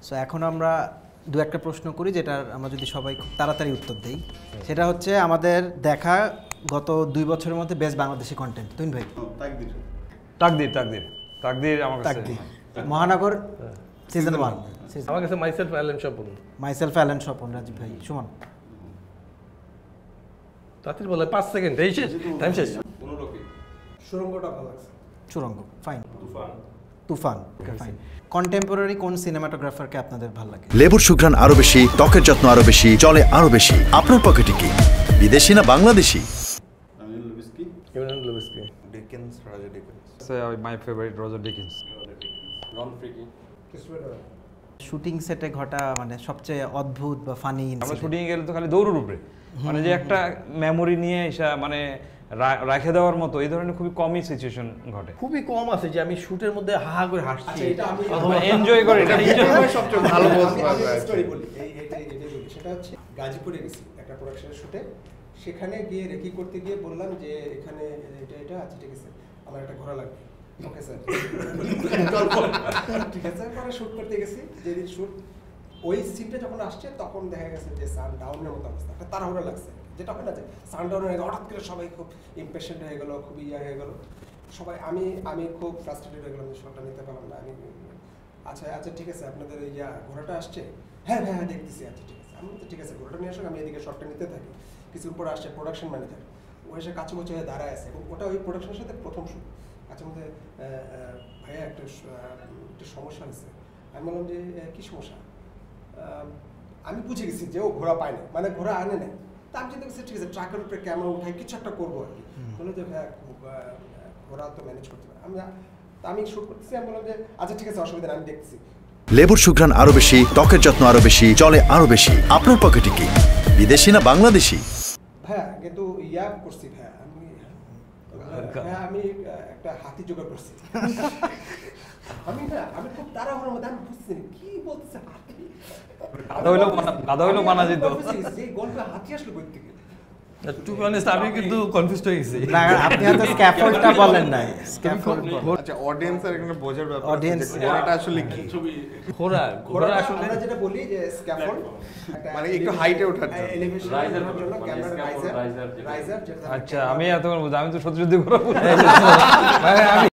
So এখন আমরা দু একটা প্রশ্ন করি, যেটার আমরা যদি সবাই খুব তাড়াতাড়ি উত্তর দেই। সেটা হচ্ছে আমাদের দেখা গত 2 বছরের মধ্যে বেস্ট বাংলাদেশি কন্টেন্ট। তুহিন ভাই। তাকদীর তাকদীর তাকদীর আমার কাছে। মহানগর সিজন 1 আমার কাছে myself Allen Swapan. Myself Allen Swapan. Rajib ভাই। সুমন। তাতির বলে 5 সেকেন্ড এই শেষ, টাইম শেষ। সুরঙ্গটা ভালো লাগছে। সুরঙ্গ ফাইন। তুফান ফাইন। কন্টেম্পোরারি কোন সিনেমাটোগ্রাফারকে আপনাদের ভালো লাগে? লেবুর সুঘ্রাণ আরো বেশি, ত্বকের যত্ন আরো বেশি, চলে আরো বেশি। আপনার পকেটে কি বিদেশি না Bangladeshi? Dickens, Roger Dickens. My favourite Roger Dickens. Ron ফ্রিকি। শুটিং সেটে ঘটা মানে সবচেয়ে অদ্ভুত বা ফানি আমরা শুটিং গেলে তো খালি দৌড়ের উপরে, মানে যে একটা মেমোরি নিয়ে এসে মানে রাখে দেওয়ার মতো এই ধরনের খুবই কমই সিচুয়েশন ঘটে। খুবই কম আছে যে আমি শুটের মধ্যে হাহা করে হাসছি, অথবা এনজয় করে। এটা সবচেয়ে ভালো স্টোরি বলি। সেটা হচ্ছে গাজীপুরে গেছি একটা প্রোডাকশনের শুটে। সেখানে গিয়ে রেকি করতে গিয়ে বললাম যে এখানে এটা আচ্ছা ঠিক আছে, আমার একটা ঘোড়া লাগবে। ওকে স্যার, ঠিক আছে। পরে শুট করতে গেছি। যেদিন শুট ওই সিনটা যখন আসছে তখন দেখা গেছে যে সান ডাউনের মতো অবস্থা, একটা তাড়াহুড়া লাগছে। যেটা হয় না যে সান ডাউন হয়ে গেল, হঠাৎ করে সবাই খুব ইমপেশেন্ট হয়ে গেলো, খুব হয়ে গেলো সবাই। আমি খুব ফ্রাস্ট্রেটেড হয়ে গেলাম যে শটটা নিতে পারলাম না। আমি আচ্ছা ঠিক আছে, আপনাদের এই ঘোড়াটা আসছে? হ্যাঁ হ্যাঁ দেখতেছি। আচ্ছা ঠিক আছে। আমি তো ঠিক আছে, ঘোড়াটা নিয়ে আসুন, আমি এদিকে শটটা নিতে থাকি। কিছুর পর আসছে প্রোডাকশন ম্যানেজার, ও এসে কাছাকাছি হয়ে দাঁড়ায় আছে এবং ওটা ওই প্রোডাকশনের সাথে প্রথম শুট। আচ্ছা মধ্যে ভাইয়া একটা সমস্যা হয়েছে। আমি বললাম যে কী সমস্যা? আমি বুঝে গেছি যে ও ঘোড়া পায় না, মানে ঘোড়া আনে না। তা আমি চিন্তা করছি ঠিক আছে, ট্রাকের উপরে ক্যামেরা উঠাই কিছু একটা করবো আর কি। বললো যে ভাইয়া ঘোড়া তো ম্যানেজ করতে পারে। আমি শুট করতেছি। আমি বললাম যে আচ্ছা ঠিক আছে, অসুবিধা নেই, আমি দেখতেছি। লেবুর সুঘ্রাণ আরো বেশি, ত্বকের যত্ন আরো বেশি, চলে আরো বেশি। আপনার পকেটে কি বিদেশি না বাংলাদেশি? ভাইয়া কিন্তু করছি ভাইয়া, আমি একটা হাতি জোগাড় করছি। আমি খুব তাড়াহুড়োর মধ্যে, আমি বুঝছি কি বলতেছে হাতি। গাধা হইলো মানা যেত। যে গল্পে হাতি আসলো কই থেকে? টু বি অনেস্ট আমি কিন্তু কনফিউজড হয়ে গেছি। না, আপনি হয়তো স্ক্যাফোল্ডটা বলেন নাই। স্ক্যাফোল্ড আচ্ছা, অডিয়েন্সের এখানে বোঝার ব্যাপার Audience, আছে যে ঘোড়াটা আসলে কি। ঘোড়া আসলে আমরা যেটা বলি যে স্ক্যাফোল্ড, মানে একটু হাইটে ওঠার জন্য। এলিভেশন রাইজার জন্য ক্যামেরা রাইজার যেটা। আচ্ছা, আমি এতক্ষণ বুঝি, আমি তো সত্যি সত্যি ঘোরা মানে আমি